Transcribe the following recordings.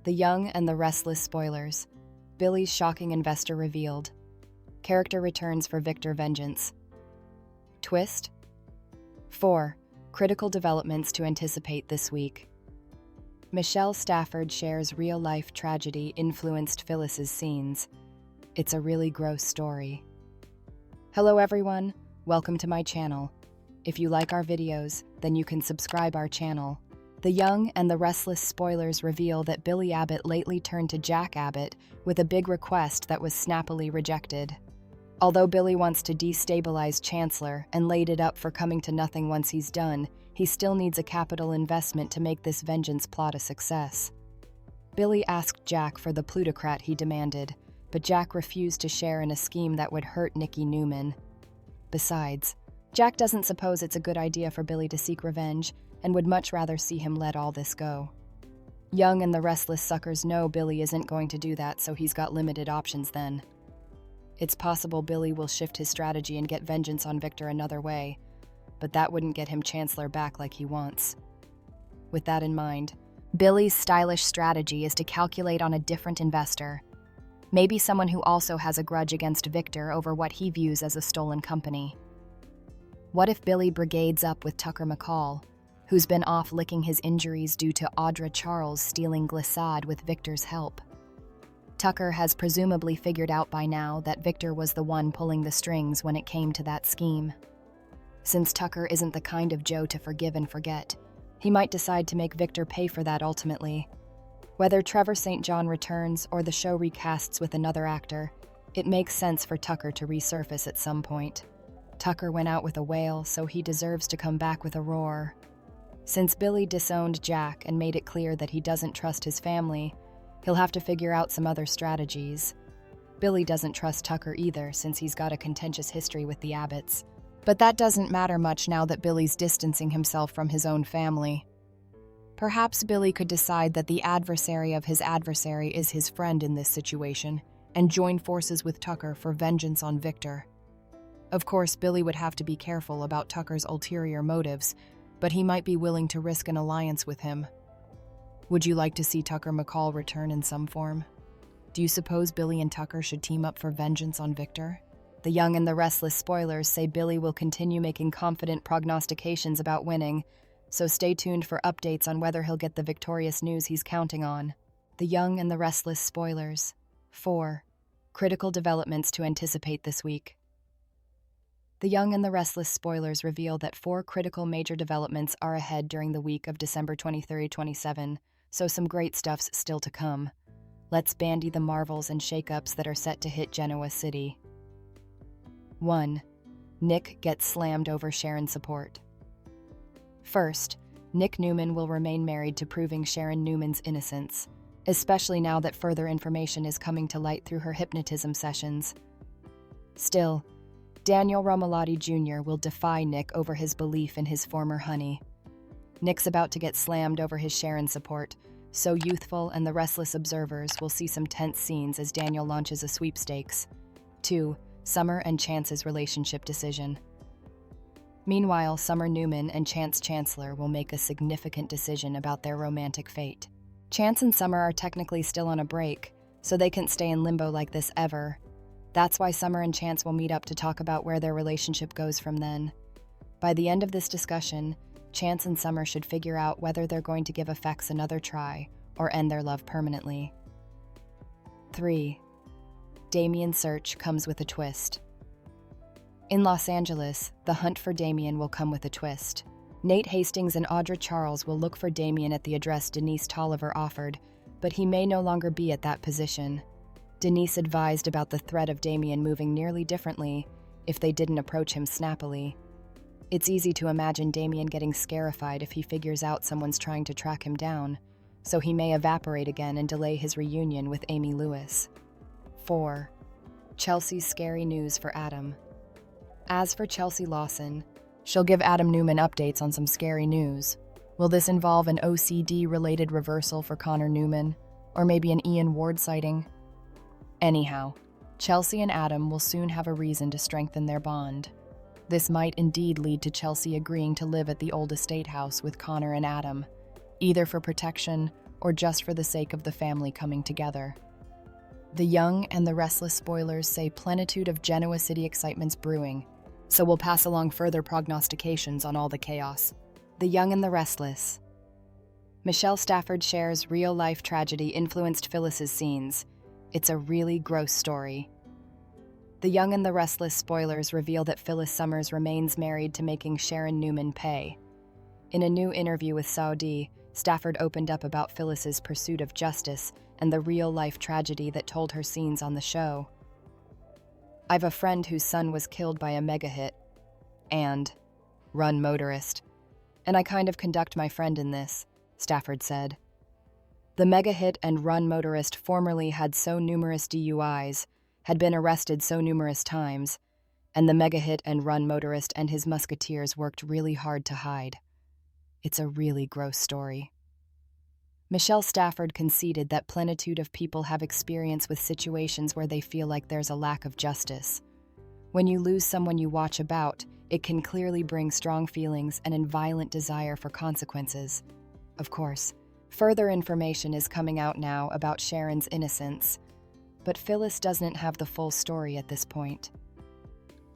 The Young and the Restless spoilers. Billy's shocking investor revealed. Character returns for Victor vengeance. Twist? 4. Critical developments to anticipate this week. Michelle Stafford shares real-life tragedy influenced Phyllis's scenes. It's a really gross story. Hello everyone, welcome to my channel. If you like our videos, then you can subscribe our channel. The Young and the Restless spoilers reveal that Billy Abbott lately turned to Jack Abbott with a big request that was snappily rejected. Although Billy wants to destabilize Chancellor and laid it up for coming to nothing once he's done, he still needs a capital investment to make this vengeance plot a success. Billy asked Jack for the plutocrat he demanded, but Jack refused to share in a scheme that would hurt Nicky Newman. Besides, Jack doesn't suppose it's a good idea for Billy to seek revenge and would much rather see him let all this go. Young and the Restless suckers know Billy isn't going to do that, so he's got limited options then. It's possible Billy will shift his strategy and get vengeance on Victor another way, but that wouldn't get him Chancellor back like he wants. With that in mind, Billy's stylish strategy is to calculate on a different investor. Maybe someone who also has a grudge against Victor over what he views as a stolen company. What if Billy brigades up with Tucker McCall, who's been off licking his injuries due to Audra Charles stealing Glissade with Victor's help? Tucker has presumably figured out by now that Victor was the one pulling the strings when it came to that scheme. Since Tucker isn't the kind of Joe to forgive and forget, he might decide to make Victor pay for that ultimately. Whether Trevor St. John returns or the show recasts with another actor, it makes sense for Tucker to resurface at some point. Tucker went out with a wail, so he deserves to come back with a roar. Since Billy disowned Jack and made it clear that he doesn't trust his family, he'll have to figure out some other strategies. Billy doesn't trust Tucker either, since he's got a contentious history with the Abbotts. But that doesn't matter much now that Billy's distancing himself from his own family. Perhaps Billy could decide that the adversary of his adversary is his friend in this situation, and join forces with Tucker for vengeance on Victor. Of course, Billy would have to be careful about Tucker's ulterior motives, but he might be willing to risk an alliance with him. Would you like to see Tucker McCall return in some form? Do you suppose Billy and Tucker should team up for vengeance on Victor? The Young and the Restless spoilers say Billy will continue making confident prognostications about winning, so stay tuned for updates on whether he'll get the victorious news he's counting on. The Young and the Restless spoilers. 4. Critical developments to anticipate this week. The Young and the Restless spoilers reveal that 4 critical major developments are ahead during the week of December 23-27, so some great stuff's still to come. Let's bandy the marvels and shakeups that are set to hit Genoa City. 1. Nick gets slammed over Sharon support. First, Nick Newman will remain married to proving Sharon Newman's innocence, especially now that further information is coming to light through her hypnotism sessions. Still, Daniel Romalotti Jr. will defy Nick over his belief in his former honey. Nick's about to get slammed over his Sharon support, so youthful and the restless observers will see some tense scenes as Daniel launches a sweepstakes. 2. Summer and Chance's relationship decision. Meanwhile, Summer Newman and Chance Chancellor will make a significant decision about their romantic fate. Chance and Summer are technically still on a break, so they can't stay in limbo like this ever. That's why Summer and Chance will meet up to talk about where their relationship goes from then. By the end of this discussion, Chance and Summer should figure out whether they're going to give Effects another try or end their love permanently. 3. Damien's search comes with a twist. In Los Angeles, the hunt for Damien will come with a twist. Nate Hastings and Audra Charles will look for Damien at the address Denise Tolliver offered, but he may no longer be at that position. Denise advised about the threat of Damien moving nearly differently if they didn't approach him snappily. It's easy to imagine Damien getting scarified if he figures out someone's trying to track him down, so he may evaporate again and delay his reunion with Amy Lewis. 4. Chelsea's scary news for Adam. As for Chelsea Lawson, she'll give Adam Newman updates on some scary news. Will this involve an OCD-related reversal for Connor Newman, or maybe an Ian Ward sighting? Anyhow, Chelsea and Adam will soon have a reason to strengthen their bond. This might indeed lead to Chelsea agreeing to live at the old estate house with Connor and Adam, either for protection or just for the sake of the family coming together. The Young and the Restless spoilers say plenitude of Genoa City excitement's brewing, so we'll pass along further prognostications on all the chaos. The Young and the Restless. Michelle Stafford shares real-life tragedy influenced Phyllis's scenes. It's a really gross story. The Young and the Restless spoilers reveal that Phyllis Summers remains married to making Sharon Newman pay. In a new interview with Soapt, Stafford opened up about Phyllis's pursuit of justice and the real-life tragedy that told her scenes on the show. I've a friend whose son was killed by a mega-hit and run motorist, and I kind of conduct my friend in this, Stafford said. The mega-hit and run motorist formerly had so numerous DUIs, had been arrested so numerous times, and the mega-hit and run motorist and his musketeers worked really hard to hide. It's a really gross story. Michelle Stafford conceded that plenitude of people have experience with situations where they feel like there's a lack of justice. When you lose someone you watch about, it can clearly bring strong feelings and a violent desire for consequences. Of course, further information is coming out now about Sharon's innocence, but Phyllis doesn't have the full story at this point.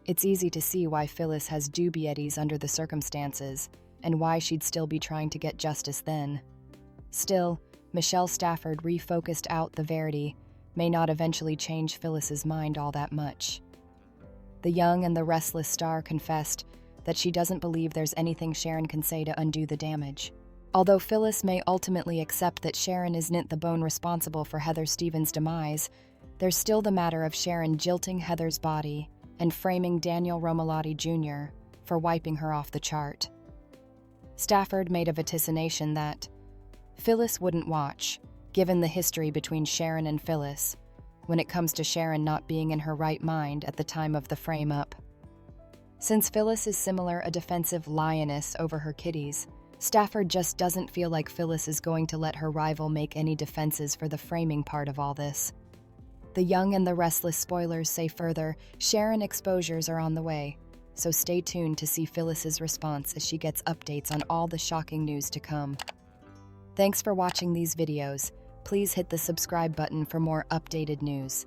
It's easy to see why Phyllis has dubieties under the circumstances, and why she'd still be trying to get justice then. Still, Michelle Stafford refocused out the verity may not eventually change Phyllis's mind all that much. The Young and the Restless star confessed that she doesn't believe there's anything Sharon can say to undo the damage. Although Phyllis may ultimately accept that Sharon isn't the bone responsible for Heather Stevens' demise, there's still the matter of Sharon jilting Heather's body and framing Daniel Romalotti Jr. for wiping her off the chart. Stafford made a vaticination that Phyllis wouldn't watch, given the history between Sharon and Phyllis, when it comes to Sharon not being in her right mind at the time of the frame-up. Since Phyllis is similar a defensive lioness over her kitties, Stafford just doesn't feel like Phyllis is going to let her rival make any defenses for the framing part of all this. The Young and the Restless spoilers say further, Sharon exposures are on the way, so stay tuned to see Phyllis's response as she gets updates on all the shocking news to come. Thanks for watching these videos. Please hit the subscribe button for more updated news.